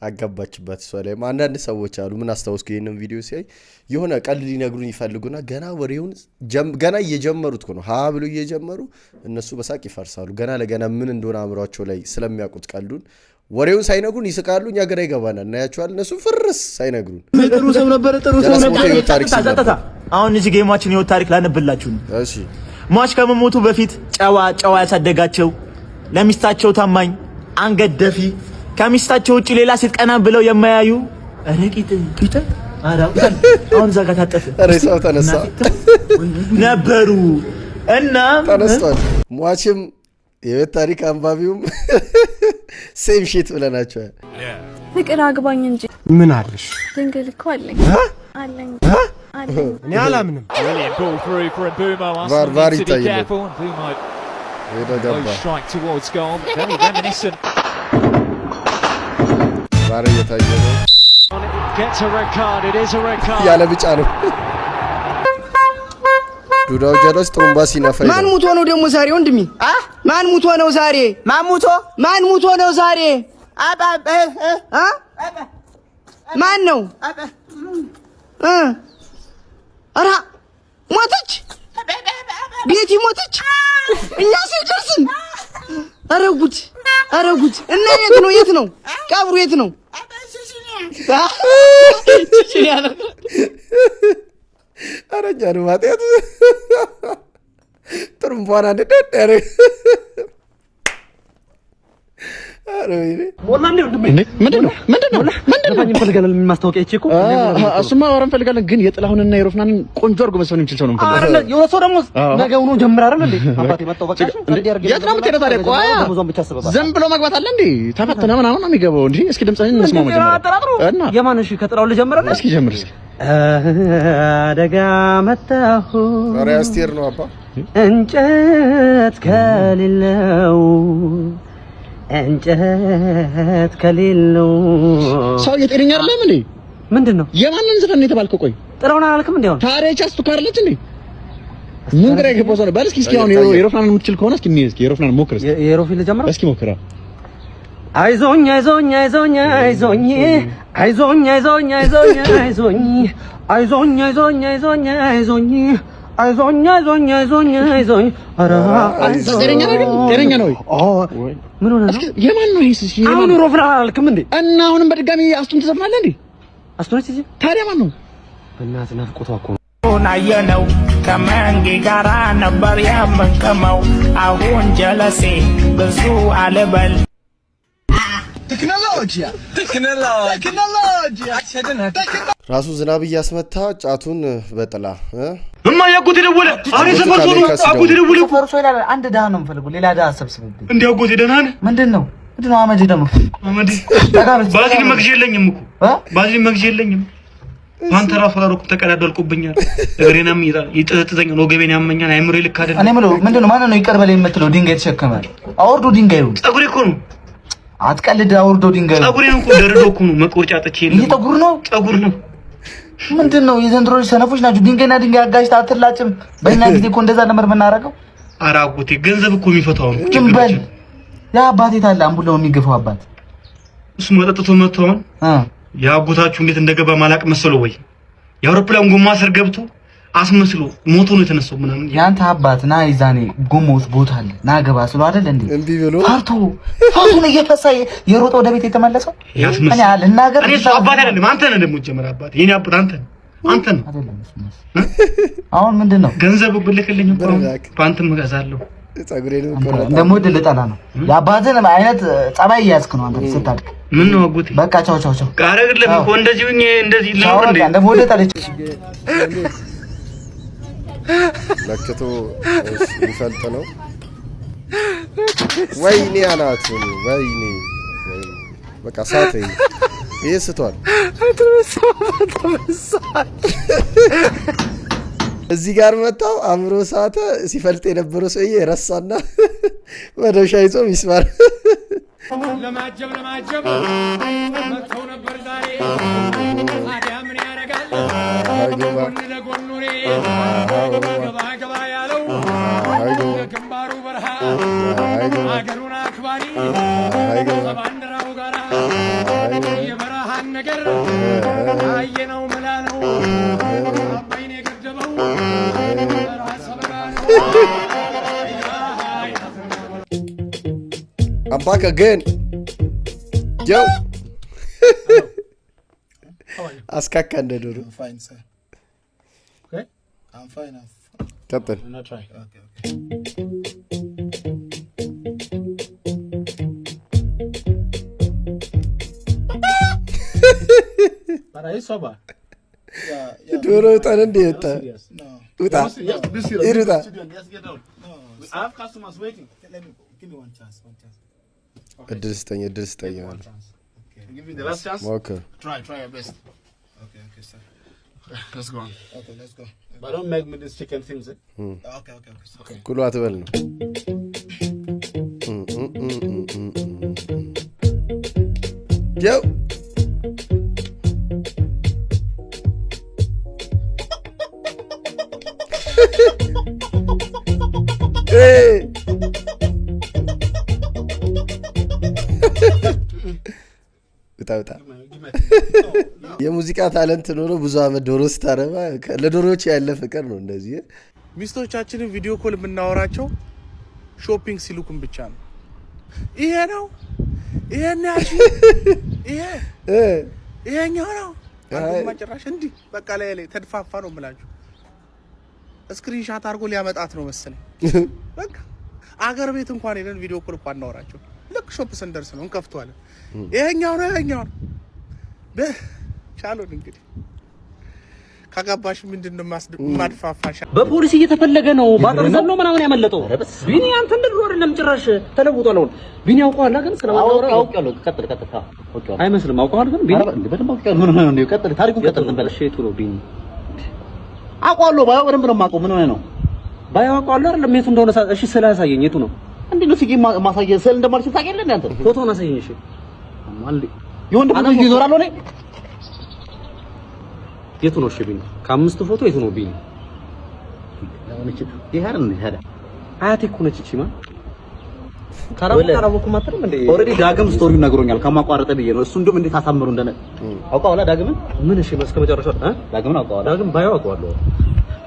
አጋባችበት እሷ ላይ አንዳንድ ሰዎች አሉ። ምን አስተዋውስኩ ይሄንን ቪዲዮ ሲያይ የሆነ ቀልድ ሊነግሩን ይፈልጉና ገና ወሬውን ገና እየጀመሩት ነው ሀ ብሎ እየጀመሩ እነሱ በሳቅ ይፈርሳሉ። ገና ለገና ምን እንደሆነ አምሯቸው ላይ ስለሚያውቁት ቀልዱን ወሬውን ሳይነግሩን ይስቃሉ። እኛ ገና ይገባናል እናያቸዋለን። እነሱ ፍርስ ሳይነግሩን ጥሩ ሰው ነበር። አሁን እዚህ ጌማችን የወት ታሪክ ላነብላችሁ ነው። እሺ ሟች ከመሞቱ በፊት ጨዋ ያሳደጋቸው ለሚስታቸው ታማኝ አንገት ደፊ ከሚስታቸው ውጪ ሌላ ሴት ቀና ብለው የማያዩ ረቂት ፒተ አሁን እዛ ጋር ታጠፈ ሬሳው ተነሳ ነበሩ እና ተነስቷል። ሟችም የቤት ታሪክ አንባቢውም ሴም ሺት ብለናቸዋል። ፍቅር አግባኝ እንጂ ምን አለሽ? ድንግል እኮ አለኝ እኔ አላምንም። ቫር ይታያል። ቫር እየታየ ነው። ያለ ቢጫ ነው። ዱዳው ጀለስ ጥሩምባ ሲነፋ ማን ሙቶ ነው ደግሞ ዛሬ? ወንድሜ ማን ሙቶ ነው ዛሬ? ማን ሙቶ ነው ዛሬ? ማን ነው? ኧረ ሞተች፣ ቤቲ ሞተች። እኛ ሲደርስን ኧረ ጉድ! እና የት ነው ቀብሩ? የት ነው? አረኛ ነው ማጤት ጥሩምባና እንደደረ ምንድነው እንፈልጋለን? ማስታወቂያ እቺ እኮ እሱማ ወረን እንፈልጋለን፣ ግን የጥላሁንና የሮፍናንን ቆንጆ አድርጎ መስፈን የሚችል ሰው ነው እንፈልጋለን። አይደል የወሰው ደግሞ ነገውኑ ጀምር አይደል እንዴ? አባቴ መጣው በቃ የት ነው የምትሄደው ታዲያ? ቆይ ዝም ብሎ መግባት አለ እንዴ? ተፈተነ ምናምን ነው የሚገባው እንጂ። እስኪ ድምፅህን እንስማው መጀመሪያ። እና የማንሽ ከጥላው ልጀምር እስኪ ጀምር እስኪ። አደጋ መጣሁ ኧረ አስቴር ነው አባ እንጨት ከሌለው እንጨት ከሌለው ሰው የጤነኛ አይደለም እንዴ? ምንድነው? የማንን ዘፈን ነው የተባልከው? ቆይ ጥራውን አላልክም እንዴ? አሁን ታሪያች አስተካርለች እንዴ? ምን ግራ ይገባው ሰው ነው። ባል እስኪ አሁን የሮፍናን የምትችል ከሆነ እስኪ የሮፍናን ሞክር እስኪ። የሮፊል ልጀምር እስኪ ሞክራ። አይዞኝ አይዞኝ አይዞኝ አይዞኝ አይዞኝ አይዞኝ አይዞኝ አይዞኝ አይዞኝ አይዞኝ አይዞኝ አይዞኝ አይዞኝ አይዞኝ ኧረ ጤነኛ ነው ወይ? ምን ሆነ ነው? የማን ነው ይሄስ? አሁን ሮፍናን አላልክም እንዴ? እና አሁንም በድጋሚ አስቱን ትዘፍናለህ እንዴ? አስቱነች እዚህ ታዲያ ማን ነው? በእናትህ ናፍቆቷ እኮ ናየነው ከመንጌ ጋራ ነበር የምንቀመው። አሁን ጀለሴ ብዙ አልበል። ራሱ ዝናብ እያስመታ ጫቱን በጥላ እማ ያጎቴ ደወለ። አሬ ሰፈር ዞኑ አጎቴ ደወለ። ሰፈር ሶ ይላል። አንድ ዳህ ነው የምፈልገው፣ ሌላ ዳህ አሰብስብብኝ። እንዴ አጎቴ ደህና ነህ? ምንድነው አመዴ ደግሞ አመዴ ባዚን መግዣ የለኝም እኮ ባዚን መግዣ የለኝም። አንተ ራሱ አላረኩም፣ ተቀዳደልኩብኛል። እግሬናም ይጥጥተኛ ነው፣ ገቤን ያመኛል። አይምሮ ልክ አይደለም። እኔ ምለው ምንድነው ማን ነው ይቀርበል የምትለው? ድንጋይ ተሸከመ። አውርዶ ድንጋዩ ጸጉሬ እኮ ነው። አትቀልድ። አውርዶ ድንጋዩ ጸጉሬን እኮ ደርዶ እኮ ነው። መቆርጫጥቼ የለም። ይሄ ጸጉር ነው፣ ጸጉር ነው። ምንድነው የዘንድሮ ሰነፎች ናቸው። ድንጋይና ድንጋይ አጋጭታ አትላጭም። በእኛ ጊዜ እኮ እንደዛ ነበር የምናረገው። ኧረ አጎቴ ገንዘብ እኮ የሚፈታው ነው። ጭምበል ያ አባቴ ታላ አምቡላው የሚገፋው አባት እሱ መጠጥቶ መጥቶን የአጎታችሁ እንዴት እንደገባ ማላቅ መሰለው ወይ? የአውሮፕላን ጎማ ስር ገብቶ አስመስሎ ሞቶ ነው የተነሳው ምናምን። ያንተ አባት ና ይዛኔ ጎሞስ ቦታ አለ ና ገባ ስለ አይደል እንዴ እምቢ ብሎ ፋቱን እየፈሳ የሮጠ ወደ ቤት የተመለሰው ያስመስል። እኔ አልናገር እኔ ሰው አባት አይደለም አንተ ነህ ደግሞ ጀመር አባት የኔ አባት አንተ ነህ አይደለም። አሁን ምንድነው ገንዘብ ብልክልኝ እኮ ፓንትም እገዛለሁ ጸጉሬን ቆረጣ እንደሞድ ልጠላ ነው የአባትን አይነት ጸባይ ያዝክ ነው አንተ ስታድግ። ምን ነው አጎቴ በቃ ቻው ካረግልህ እኮ እንደዚህ እንደዚህ ነው እንዴ እንደሞድ ጠልች ለክቶ ይፈልጥ ነው። ወይኔ አናቱን ወይኔ በቃ ሳተ ይሄ ስቷል። እዚህ ጋር መጣው አምሮ ሳተ። ሲፈልጥ የነበረው ሰውዬ ረሳና መደሻ ይዞ ሚስማር ለማጀብ መጥተው ነበር ዛሬ ታዲያ ምን ያደርጋል ጎን ለጎን ኑሬ ገባ ያለው ግንባሩ በረሃ አገሩን አክባሪ ከባንዲራው ጋር የበረሃን ነገር አየነው ምላለው አባይን የገደበው ራስ በራ ነው I'm back again. Yo. Askaka እንደ ዶሮ. Fine, sir. Okay? I'm fine. ቀጥል. I'm not trying. Okay. But are you sober? Yeah. ዶሮ ጠን እንዴት ውጣ ይሩጣ. Yes, get out. No. I have customers waiting. Let me give me one chance. እድል ስጠኝ Okay. Give me the last chance. Okay. Try your best. Okay, sir. Let's go. Okay, let's go. But don't make me this chicken things, eh? Okay. ኩሉ አትበል ነው. Yo. Hey. ውጣ የሙዚቃ ታለንት ኖሮ ብዙ አመት ዶሮ ስታረባ ለዶሮዎች ያለ ፍቅር ነው። እንደዚህ ሚስቶቻችንን ቪዲዮ ኮል የምናወራቸው ሾፒንግ ሲሉኩን ብቻ ነው። ይሄ ነው ይሄኛው ነው ማጭራሽ እንዲህ በቃ ላይ ተድፋፋ ነው የምላችሁ። ስክሪንሻት አድርጎ ሊያመጣት ነው መሰለኝ። በቃ አገር ቤት እንኳን ሄደን ቪዲዮ ኮል እንኳን እናወራቸው ልክ ሾፕ ስንደርስ ነው እንከፍተዋለን። ይሄኛው ነው ቻሉን እንግዲህ ካጋባሽ ምንድነው ማድፋፋሻ በፖሊስ እየተፈለገ ነው። ባጠር ዘሎ ምናምን ያመለጠው ቢኒ አንተ እንደድሮ አይደለም ጭራሽ ተለውጧል። አሁን ቢኒ ያውቀዋል ግን ስለማታወራ አውቀዋለሁ። ቀጥል አውቀዋለሁ አይመስልም። አውቀዋል ግን ቢኒ በደንብ አውቀዋለሁ። ምን ሆነ ነው? ቀጥል ታሪኩን ቀጥል። ዝም በለሽ የቱ ነው ቢኒ? አውቀዋለሁ ባያው በደንብ ነው የማውቀው። ምን ሆነ ነው ባያው አውቀዋለሁ አይደለም የቱ እንደሆነ እሺ ስላሳየኝ የቱ ነው? እንዴ ነው ሲጊ ማሳየ ስለ እንደማልሽ ታውቂያለህ እንዴ አንተ? ፎቶውን አሳየኝ እሺ። ማልዲ የወንድ ልጅ ይዞራል ሆነ የቱ ነው? እሺ ቢኒ ከአምስቱ ፎቶ የቱ ነው ቢኒ? ለማንቺ ይሄን ነው ይሄዳ አያቴ እኮ ነች እቺ ማ ካራቦኩ ማተረም እንዴ ኦሬዲ ዳግም ስቶሪውን ነግሮኛል። ከማቋረጠ ብዬ ነው እሱ እንደም እንዴት አሳምሩ እንደነ አውቀዋላ ዳግም ምን እሺ እስከ መጨረሻው ዳግም አውቀዋላ ዳግም ባያው አውቀዋለሁ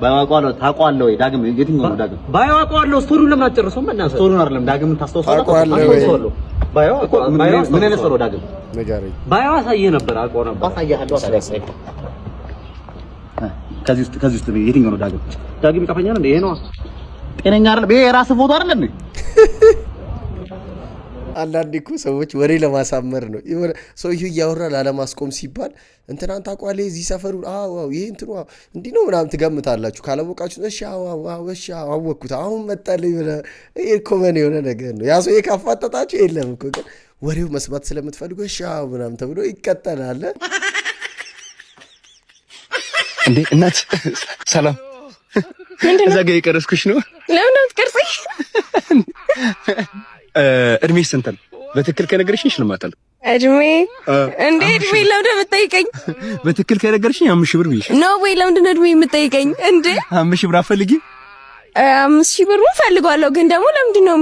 ባያውቀዋለሁ ታውቀዋለሁ ወይ ዳግም የትኛው ነው ዳግም ባያው አውቀዋለሁ ስቶሪውን ለምን አጨረሰውም? እና ስቶሪውን አይደለም ዳግም ታስተውሳለህ ባያው ምን አይነት ሰው ነው ዳግም ንገረኝ። ባያው አሳየህ ነበር አውቀው ነበር አሳየሃለሁ አሳየህ ከዚህ ውስጥ የትኛው ነው ዳግም ይቀፈኛል እንዴ? ይሄ ነው ጤነኛ አይደል? ይሄ የራስ ፎቶ አይደል እንዴ? አንዳንዴ እኮ ሰዎች ወሬ ለማሳመር ነው የሆነ ሰውዬው እያወራ ላለማስቆም ሲባል እንትናን ታውቋለህ እዚህ ሰፈሩ አዎ ይሄ እንትኑ እንዲህ ነው ምናምን ትገምታላችሁ። ካላወቃችሁ እሺ እሺ አወቅኩት አሁን መጣልኝ ብለህ ይሄ ኮመን የሆነ ነገር ነው። ያ ሰውዬ ካፋጠጣችሁ የለም እኮ ግን ወሬው መስማት ስለምትፈልጉ እሺ ምናምን ተብሎ ይቀጠላል። እንዴ እናት ሰላም፣ እዛ ጋር የቀረስኩሽ ነው። ለምን ነው የምትቀርጽኝ? እድሜሽ ስንት ነው? በትክክል ከነገርሽኝ ሽልማታል። እድሜ እንዴ? እድሜ ለምን የምትጠይቀኝ? በትክክል ከነገርሽኝ 5000 ብር ብዬሽ ነው ወይ? ለምንድን ነው እድሜ የምትጠይቀኝ እንዴ? 5000 ብር አፈልጊ? 5000 ብር ፈልጋለሁ፣ ግን ደግሞ ለምንድን ነው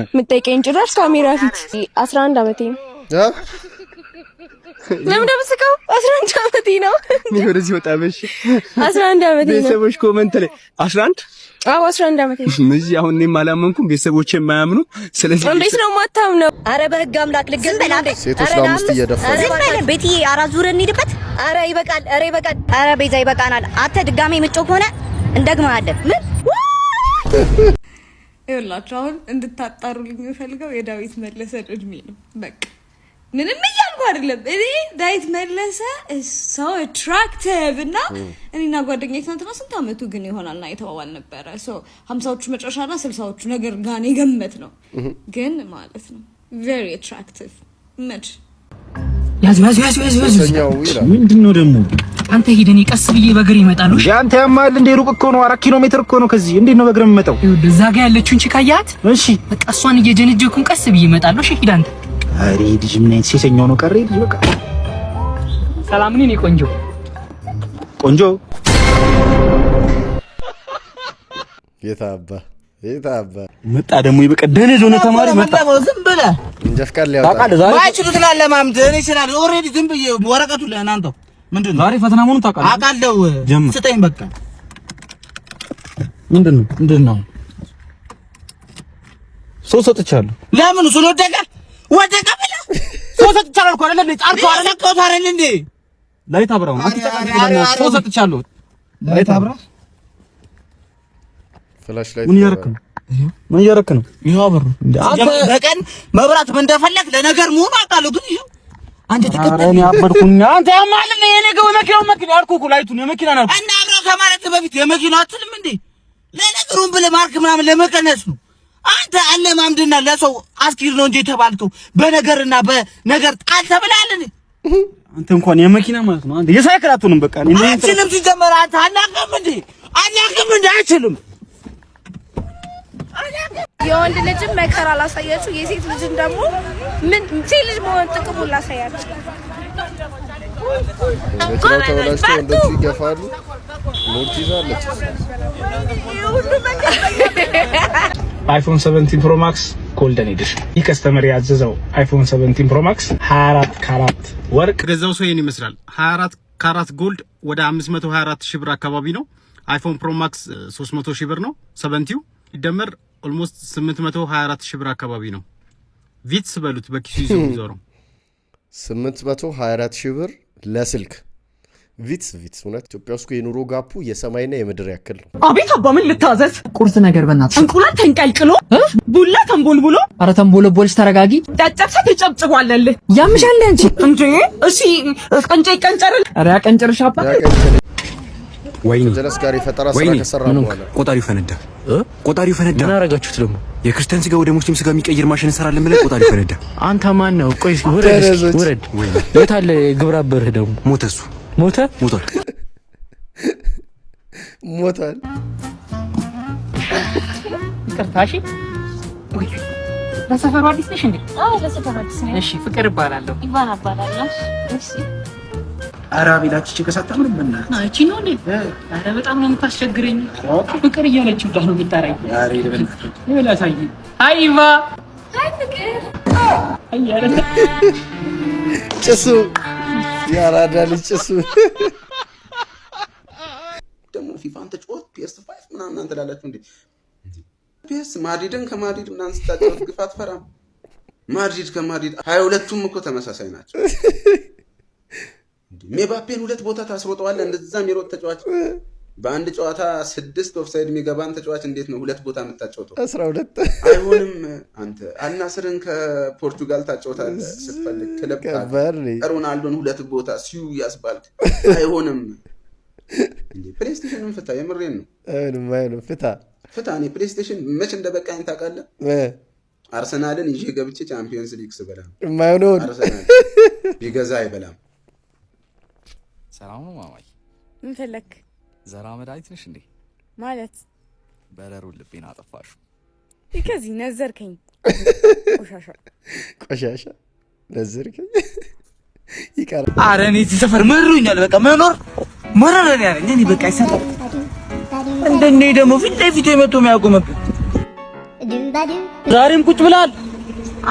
የምትጠይቀኝ? ጭራሽ ካሜራ ፊት 11 ዓመቴ ነው። ለምን ደምስከው? 11 ዓመቴ ነው። እኔ ወደዚህ ወጣ በሽ 11 ዓመቴ ነው። ቤተሰቦች ኮመንት ላይ 11 አዎ 11 ዓመቴ ነው። እዚህ አሁን እኔም አላመንኩም፣ ቤተሰቦቼ የማያምኑ። ስለዚህ እንዴት ነው የማታምነው? አረ በህግ አምላክ ልግም በላ እንዴ! ሴቶች ለአምስት እየደፈሩ ዝም በል ቤትዬ፣ አራት ዙር እንሂድበት። አረ ይበቃል፣ አረ ይበቃል። አረ ቤዛ ይበቃናል። አንተ ድጋሜ ምጮህ ሆነ እንደግመሃለን። ምን ይኸውላችሁ አሁን እንድታጣሩልኝ የምፈልገው የዳዊት መለሰ እድሜ ነው። በቃ ምንም እያልኩ አይደለም። እኔ ዳዊት መለሰ so attractive እና እኔና ጓደኛዬ ትናንትና ስንት አመቱ ግን ይሆናልና የተዋዋል ነበረ። so 50ዎቹ መጨረሻና 60ዎቹ ነገር ጋር የገመት ነው ግን ማለት ነው very attractive መች ያዝ ምንድነው ደግሞ አንተ ሄደን ቀስ ብዬ በእግር ይመጣሉ። አንተ ያማል እንደ ሩቅ እኮ ነው 4 ኪሎ ሜትር እኮ ነው ከዚህ። እንዴት ነው በእግር የምመጣው? እዛ ጋር ያለችውን ቺካያት እሺ በቃ እሷን እየጀነጀኩን ቀስ ብዬ እመጣለሁ። እሺ ሂድ አንተ። አሬ ልጅ ምን አይነት ሴሰኛው ነው ቀረ ልጅ። በቃ ሰላም ነኝ ቆንጆ ቆንጆ የታባ መጣ ደግሞ ይበቀደነ ዞነ ተማሪ መጣ። ዝም ብለህ እንጀፍቃል ያውጣ ማይችሉት ለማምድ እኔ ይችላል ኦሬዲ ዝም ብዬ ወረቀቱ ለእናንተው ምንድነው ዛሬ ፈተና መሆኑን ታውቃለህ? አውቃለሁ። ስጠኝ በቃ ምንድነው ሶስት ሰጥቻለሁ። ለምን ስለወደቀ ወደቀ ብለ ሶስት ሰጥቻለሁ እኮ አይደል? ጣርቶ አይደል እንዴ? ላይት አብራው ሶስት ሰጥቻለሁ። ላይት አብራ ፍላሽ ላይ ምን እያደረክ ነው? ይኸው አብሩ አንተ በቀን መብራት ምን እንደፈለክ ለነገር መሆኑ አውቃለሁ። ግን ይኸው አንተ ተከተለኝ አበርኩኝ። አንተ ያማል እንደ የነገው መኪና አልኩህ እኮ ላይቱን የመኪና ነው እና አብራ ከማለት በፊት የመኪናው አትልም እንዴ? ለነገሩን ብለህ ማርክ ምናምን ለመቀነስ ነው። አንተ አለ ማምድና ለሰው አስኪር ነው እንጂ ተባልከው በነገርና በነገር ጣል ተብላለህ። አንተ እንኳን የመኪና ማለት ነው። አንተ የሳይክል አትሆንም። በቃ እኔ አችልም ሲጀመር አንተ አናውቅም እንዴ? አይችልም። የወንድ ልጅም መከራ ላሳያችሁ፣ የሴት ልጅን ደግሞ ምን ሴት ልጅ መሆን ጥቅሙን ላሳያችሁ። መኪናው ተበላሽቶ ወንዶቹ ይገፋሉ። ሞት ይዛለች። አይፎን 17 ፕሮ ማክስ ጎልደን ኤዲሽን ይህ ከስተመር ያዘዘው አይፎን 17 ፕሮ ማክስ 24 ካራት ወርቅ ገዛው ሰው ይሄን ይመስላል። 24 ካራት ጎልድ ወደ 524 ሺህ ብር አካባቢ ነው። አይፎን ፕሮ ማክስ 300 ሺህ ብር ነው። 70 ይደመር ኦልሞስት 824 ሺህ ብር አካባቢ ነው። ቪትስ በሉት በኪሱ ይዞ ይዞረው 824 ሺህ ብር ለስልክ ቪትስ እውነት ኢትዮጵያ ውስጥ የኑሮ ጋፑ የሰማይና የምድር ያክል ነው። አቤት አባ ምን ልታዘዝ? ቁርስ ነገር በእናትሽ። እንቁላል ተንቀልቅሎ ቡላ ተንቦልቡሎ። ኧረ ተንቦለቦልሽ ተረጋጊ። ጨጨብሰ ተጨብጭቧለልህ። ያምሻል አንቺ እንዴ? እሺ ቀንጨ ይቀንጨርል። ኧረ ያቀንጨርሽ አባ። ወይኔ ጀለስ ጋር የፈጠራ ስራ ከሰራ በኋላ ቆጣሪው ፈነዳ። ምን አረጋችሁት ደግሞ? የክርስቲያን ስጋ ወደ ሙስሊም ስጋ የሚቀይር ማሽን እንሰራለን ብለን ቆጣሪው ፈነዳ። አንተ ማን ነው? ቆይ ውረድ። የት አለ ግብረ አበርህ ደግሞ? ሞተ። እሱ ሞቷል። ይቅርታ እሺ። ለሰፈሩ አዲስ ነሽ እንዴ? አዎ ለሰፈሩ አዲስ ነኝ። እሺ ፍቅር እባላለሁ። ኢቫና እባላለሁ። እሺ አራቢላች ጭቀሳታ ምን በእናትህ ናቺ ነው እንዴ? አረ በጣም ነው የምታስቸግረኝ። ፍቅር እያለች ብቻ ነው የምታረኝ። ዛሬ ለበናት ይበላ ሳይ አይ ኢቫ አይ ፍቅር አያረ ጭሱ ያራዳ ልጅ ጭሱ ደግሞ ፊፋን ተጫወት PS5 ምናምን እናንተ ላላችሁ እንዴ? PS ማድሪድን ከማድሪድ ምናምን ስታጫወት ግፋት ፈራም። ማድሪድ ከማድሪድ 22ቱም እኮ ተመሳሳይ ናቸው። ሜባፔን ሁለት ቦታ ታስሮጠዋለህ። እንደዛ የሚሮጥ ተጫዋች በአንድ ጨዋታ 6 ኦፍሳይድ የሚገባን ተጫዋች እንዴት ነው ሁለት ቦታ የምታጫውተው? 12 አይሆንም። አንተ አልናስርን ከፖርቱጋል ታጫውታለህ ስትፈልግ ክለብ ሮናልዶን ሁለት ቦታ ሲዩ ያስባልክ አይሆንም። እንዴ ፕሌይስቴሽንን ፍታ። የምሬን ነው። አይሆንም ፍታ። እኔ ፕሌይስቴሽን መች እንደበቃኝ ታውቃለህ? አርሰናልን ይዤ ገብቼ ቻምፒየንስ ሊግ ስበላ የማይሆነው አርሰናል ቢገዛ አይበላም። ሰላም ነው ማማይ። ምን ፈለክ? ዘራ መድኃኒት ነሽ እንዴ? ማለት በረሩ ልቤን አጠፋሽው። ከዚህ ነዘርከኝ። ቆሻሻ ነዘርከኝ። ይቀር። ኧረ እኔ እዚህ ሰፈር መሮኛል። በቃ መረረን ያለኝ እኔ በቃ ይሰጣል። እንደኔ ደግሞ ፊት ለፊት የመቶ የሚያቆመብኝ ዛሬም ቁጭ ብላል።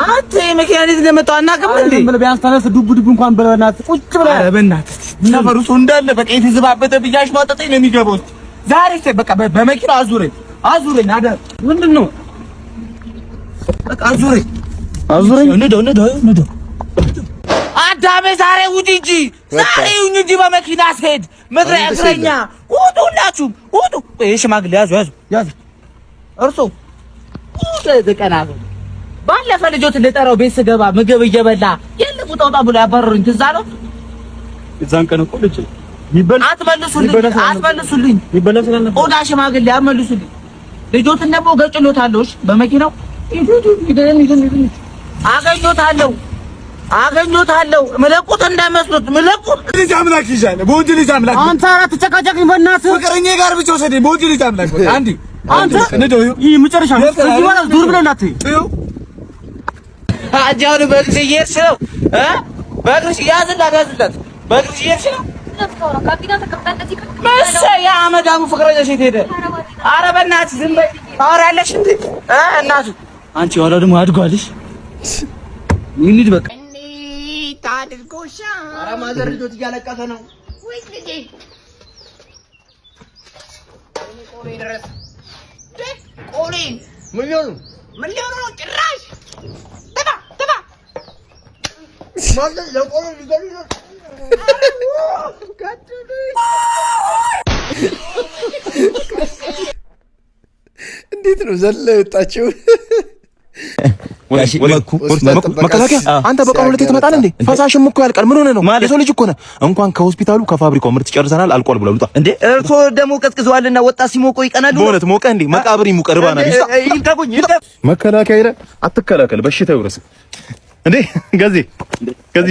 አንተ የመኪናኔት እንደመጣው አናውቅም እንዴ? ቢያንስ ተነስ ዱብ ዱብ እንኳን በእናት ቁጭ ብለህ ኧረ በእናትህ ሰፈሩ ሰው እንዳለ በቃ የተዘባበተ ብያሽ ማጠጠኝ ነው የሚገባው። ዛሬ በቃ በመኪና አዙረኝ አዳር ምንድነው? በቃ አዙረኝ ነዶ አዳሜ ዛሬ ውጪ እንጂ ዛሬ ይሁን እንጂ በመኪና ስሄድ ምድረ እግረኛ ውጡ፣ ሁላችሁም ውጡ። ሽማግሌ ያዙ እርሶ ተቀናሉ። ባለፈ ልጆት ልጠራው ቤት ስገባ ምግብ እየበላ የለም ውጣ ብሎ ያባረሩኝ ትዝ አለው። እዛን ቀን እኮ ልጅ አትመልሱልኝ ኦዳ ሽማግሌ አትመልሱልኝ። ልጆትን ደግሞ ገጭሎታለሁ በመኪናው አገኘታለሁ መለቁት እንዳይመስሉት መለቁት ልጅ አምላክ ይሻለ በወንድ ልጅ አምላክ አንተ አራት ተጨቃጨቅኝ በእናትህ ፍቅረኛ ጋር ብቻ ወሰደኝ በወንድ ልጅ አምላክ በቃ አንዴ አንተ እንደው ይሄ መጨረሻ ነው። እዚህ በኋላ ዱር ብለህ እንዳትይ አጃውን በግሽ እየሄድሽ ነው በግሽ ያዝላት በግሽ እየሄድሽ ነው መሰለኝ የአመዳሙ ፍቅረኛ ሴት ሄደ። ኧረ በእናትህ ዝም በይ ታወሪያለሽ እንዴ እናቱ አንቺ ወራ ደግሞ አድጓልሽ ይልድ በቃ ታድርጎሻ። ኧረ ማዘር ልጆት እያለቀሰ ነው ወይ ልጄ ቆሌ ድረስ ቆሌ ምን ሊሆኑ ነው ጭራሽ ተባ ማለት ለቆሎ ሊገሉ ነው። እንዴት ነው ዘለ ወጣችሁ? መከላከያ አንተ በቀን ሁለቴ ትመጣለህ እንዴ? ፈሳሽም እኮ ያልቃል። ምን ሆነ ነው? የሰው ልጅ እኮ ነህ። እንኳን ከሆስፒታሉ ከፋብሪካው ምርት ጨርሰናል አልቋል ብለው ልውጣ እንዴ? እርሶ ደግሞ ቀዝቅዟልና ወጣ ሲሞቀው ይቀናሉ። በእውነት ሞቀ እንዴ? መቃብር ይሙቀ ርባና ቢስታ መከላከያ ይረ አትከላከል፣ በሽታ ይወረስ እንዴ? ገዚ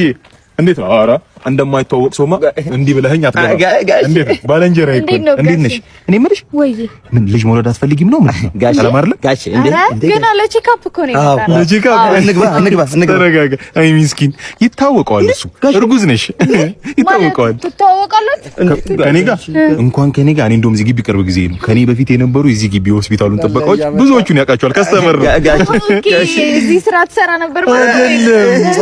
እንዴት ነው? ኧረ እንደማይተዋወቅ ሰውማ እንዲህ ብለኸኝ አትገባ። እንዴት ባለንጀራ ይቆይ እንዴት ነሽ? እኔ የምልሽ ምን ልጅ መውለድ አትፈልጊም ነው? ጋሽ ሰላም አይደለ? ጋሽ እንዴ ገና ለቼካፕ እኮ ነው የመጣው። ለቼካፕ እንግባ። ተረጋጋ። አይ ሚስኪን ይታወቀዋል እሱ። እርጉዝ ነሽ ይታወቀዋል። ትታወቃላችሁ ከኔ ጋር እንኳን ከኔ ጋር እኔ እንደውም እዚህ ግቢ ቅርብ ጊዜ ነው ከኔ በፊት የነበሩ እዚህ ግቢ ሆስፒታሉን ጥበቃዎች ብዙዎቹን ያውቃቸዋል። ከስተመር ነው። ጋሽ እዚህ ስራ ትሰራ ነበር ማለት ነው?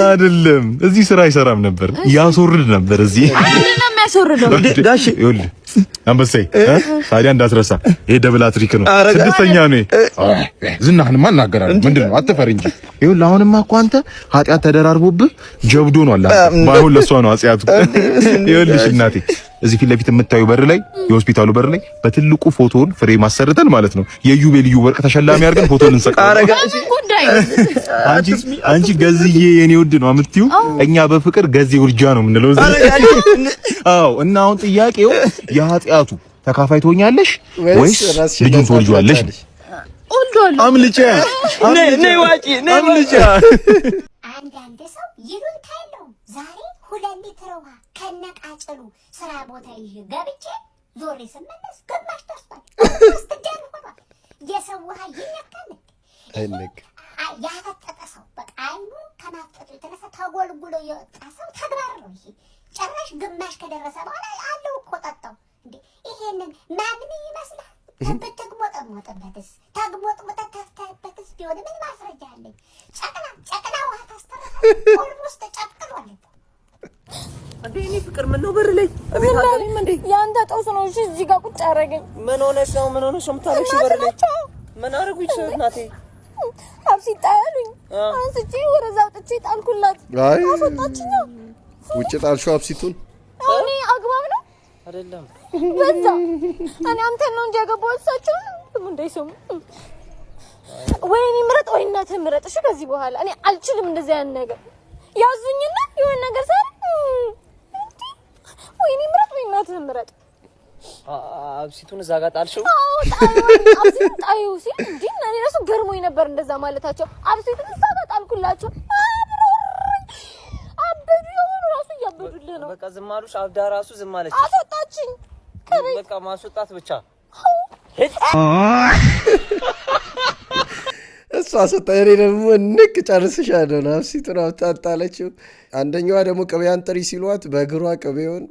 አይደለም እዚህ ስራ አይሰራም ነበር ያስወርድ ነበር። እዚህ ምንድነው የሚያስወርደው? ጋሽ ይኸውልህ አንበሳይ ታዲያ እንዳትረሳ ይሄ ደብል አትሪክ ነው። ስድስተኛ ነው። ዝናህንማ እናገራለሁ። ምንድነው አትፈር እንጂ ይኸውልህ አሁንማ እኮ አንተ ኃጢአት ተደራርቦብህ ጀብዶ ነው አላ ባይሆን ለሷ ነው አጽያቱ። ይኸውልሽ እናቴ እዚህ ፊት ለፊት የምታዩ በር ላይ የሆስፒታሉ በር ላይ በትልቁ ፎቶውን ፍሬም አሰርተን ማለት ነው የዩቤልዩ ወርቅ ተሸላሚ አድርገን ፎቶን እንሰቅላለን። አንቺ ገዝዬ የኔ ውድ ነው የምትዩ፣ እኛ በፍቅር ገዜ ውርጃ ነው የምንለው። አዎ እና አሁን ጥያቄው የኃጢአቱ ተካፋይ ትሆኛለሽ ወይስ ልጁን ትወልጂዋለሽ? አምልጬ ነይ ዋጪ ነይ አምልጬ። አንዳንድ ሰው ይሉንታ የለውም። ዛሬ 2 ሊትር ውሃ ከነቃጭሉ ስራ ቦታ ይዤ ገብቼ ዞሬ ስመለስ ግማሽ ደርሷል። አስተዳር ሆኗል። የሰው ውሃ ይነካል አይነክ ያፈጠጠ ሰው በቃ አይኑ ከማፍጠጡ የተነሳ ተጎልጉሎ የወጣ ሰው ተግባር ነው ይሄ። ጭራሽ ግማሽ ከደረሰ በኋላ አለው እኮ ጠጣው እንዴ! ይሄንን ማምን ይመስላል? ብትግሞጠሞጥበትስ ተግሞጥሞጠተፍተህበትስ ቢሆን ምን ማስረጃ አለኝ? ጨቅላ ውሃ ታስተረፋለህ። ኦልሞስት ጨቅሏል እንዴ! እኔ ፍቅር ምን ነው በር ላይ አቤት አገኘኝ እንዴ! ያንተ ጦስ ነው እሺ። እዚህ ጋር ቁጭ አደረገኝ። ምን ሆነሽ ነው የምታረግሽ በር ላይ? ምን አረጉኝ እናቴ? አብሲ ጣሉኝ። አንስቼ ወረዛ አውጥቼ ጣልኩላት። አስወጣችኝ። ውጭ ጣልሽው አብሲቱን? እኔ አግባብ ነው አይደለም። በዛ እኔ አንተን ነው እንጂ ያገባው እሳቸው ምን እንደይሰሙ። ወይኔ ምረጥ ወይ እናትህ ምረጥ። እሺ ከዚህ በኋላ እኔ አልችልም እንደዚህ ያን ነገር ያዙኝና የሆነ ነገር ሰር ወይኔ ምረጥ ወይ እናትህ ምረጥ። አብሲቱን እዛ ጋር ጣልሽው? አዎ አብሲቱን ጣዩ ሲል እንዴ እኔ ራሱ ገርሞኝ ነበር እንደዛ ማለታቸው። አብሲቱን እዛ ጋር ጣልኩላቸው። አበዱ የሆኑ ራሱ እያበዱልህ ነው። በቃ ዝም አሉሽ? አብዳ ራሱ ዝም አለች። አስወጣችኝ። በቃ ማስወጣት ብቻ እሷ አስወጣኝ። እኔ ደግሞ ንቅ ጨርስሻለሁ። አብሲቱን አውጣጣለችው። አንደኛዋ ደግሞ ቅቤያን ጥሪ ሲሏት በእግሯ ቅቤውን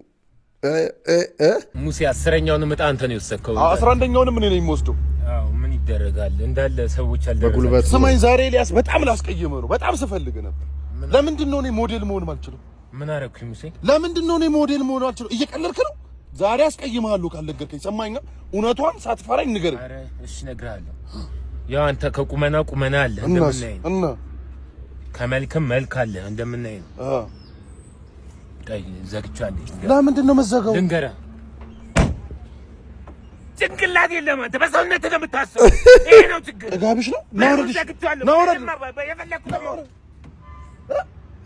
ሙሴ 10ኛውን ዕጣ አንተ ነው የወሰድከው። 11ኛውንም እኔ ነኝ የምወስደው። አዎ ምን ይደረጋል እንዳለ ሰዎች አለ በጉልበት ስማኝ ዛሬ ኤልያስ በጣም ላስቀየመ ነው በጣም ስፈልግ ነበር ለምንድን ነው እኔ ሞዴል መሆን ማልችለው ምን አረኩኝ ሙሴ ለምንድን ነው እኔ ሞዴል መሆን አልችለው እየቀለድክ ነው ዛሬ አስቀይምሃለሁ ካልነገርከኝ ሰማኝና እውነቷን ሳትፈራኝ ንገረኝ አረ እሺ እነግርሃለሁ ያው አንተ ከቁመና አለ እንደምናይ እና ከመልክም መልክ አለ እንደምናይ ነው ታይ ዘግቻለሁ ለምንድን ነው መዘጋው ድንገራ ጭንቅላት የለም አንተ በሰውነት እንደምታስበው ይሄ ነው ችግር ጋብሽ ነው ናውረድ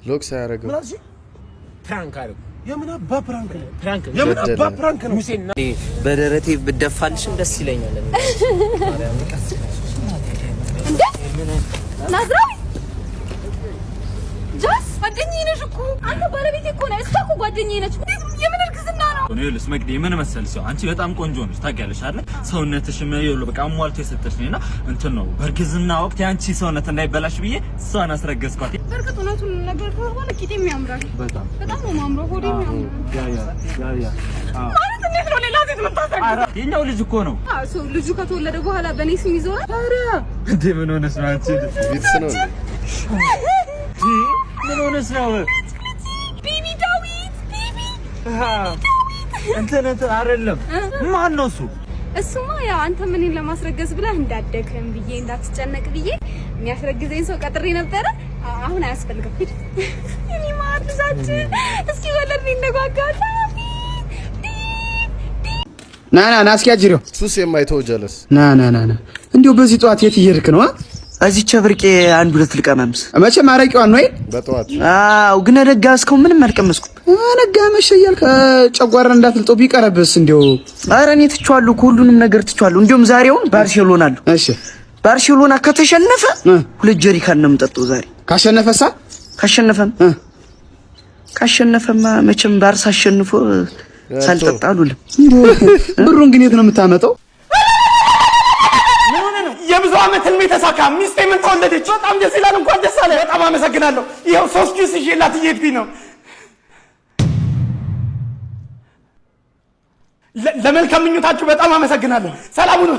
ሎክስ ያረጋው ፕራንክ አረጋው የምን አባ ፕራንክ ነው ሙሴና በደረቴ ብደፋልሽም ደስ ይለኛል እንዴ ናዝራዊ ጃስ ጓደኛዬ ነሽ እኮ አንተ ባለቤቴ እኮ ነህ እሷ እኮ ጓደኛዬ ነች የምን እርግዝና ነው ይኸውልሽ መቅዲ ምን መሰልሽ አንቺ በጣም ቆንጆ ነሽ ታውቂያለሽ አይደል ሰውነትሽም ይኸውልህ በቃ ሟልቶ የሰጠሽ ነውና እንትን ነው በእርግዝና ወቅት ያንቺ ሰውነት እንዳይበላሽ ብዬ እሷን አስረገዝኳት በርግጥ እውነቱን ነገር ከሆነ ቂጤም ያምራል በጣም ነው ማምረው ሆዴም ያምራል ያ ማለት እንዴት ነው ሌላ ሴት የምታሰረው የኛው ልጅ እኮ ነው ሰው ልጁ ከተወለደ በኋላ በኔ ስም ይዞራል ኧረ እንዴ ምን ሆነሽ ነው አንቺ ቢትስ ነው ምን ሆነሽ ነው ቢቢ ዳዊት ቢቢ እንትን አይደለም ማን ነው እሱ እሱማ ያው አንተ ምንን ለማስረገዝ ብለህ እንዳደከም ብዬ እንዳትጨነቅ ብዬ የሚያስረግዘኝ ሰው ቀጥሬ ነበረ አሁን አያስፈልግም ሂድ እኔ ማርዛት እስኪ ወለድ እንደጓጓታ ና አስኪያጅሪው ሱስ የማይተው ጀለስ ና እንዴው በዚህ ጧት የት እየሄድክ ነው እዚህ ቸብርቄ አንድ ሁለት ልቀማምስ መቼም አረቂዋን ነው አይደል በጠዋት አው ግን ነጋ እስከው ምንም አልቀመስኩም ነጋ መሸያል ከጨጓራ እንዳትልጦ ቢቀርብስ እንዴው ኧረ እኔ ትቻለሁ ሁሉንም ነገር ትቻለሁ እንደውም ዛሬውን ባርሴሎና አሉ እሺ ባርሴሎና ከተሸነፈ ሁለት ጀሪካን ነው የምጠጣው ዛሬ ካሸነፈሳ ካሸነፈማ መቼም ባርሳ አሸንፎ ሳልጠጣ አሉልም ብሩን ግን የት ነው የምታመጣው የብዙ አመት ህልሜ ተሳካ ሚስቴ ምን ተወለደች በጣም ደስ ይላል እንኳን ደስ አለ በጣም አመሰግናለሁ ይሄው 3 ጁስ ይዤላት እየሄድኩኝ ነው ለመልካም ምኞታችሁ በጣም አመሰግናለሁ ሰላም ሁኑ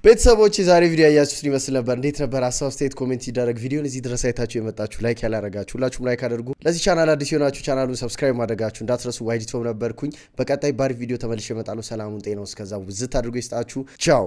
ቤተሰቦች የዛሬ ቪዲዮ ያያችሁት ይመስል ነበር እንዴት ነበር ሀሳብ አስተያየት ኮሜንት ይደረግ ቪዲዮን እዚህ ድረስ አይታችሁ የመጣችሁ ላይክ ያላረጋችሁ ሁላችሁም ላይክ አድርጉ ለዚህ ቻናል አዲስ የሆናችሁ ቻናሉን ሰብስክራይብ ማድረጋችሁ እንዳትረሱ ዋይዲቶም ነበርኩኝ በቀጣይ ባሪ ቪዲዮ ተመልሼ እመጣለሁ ሰላሙን ጤናው እስከዛው ብዝት አድርጎ ይስጣችሁ ቻው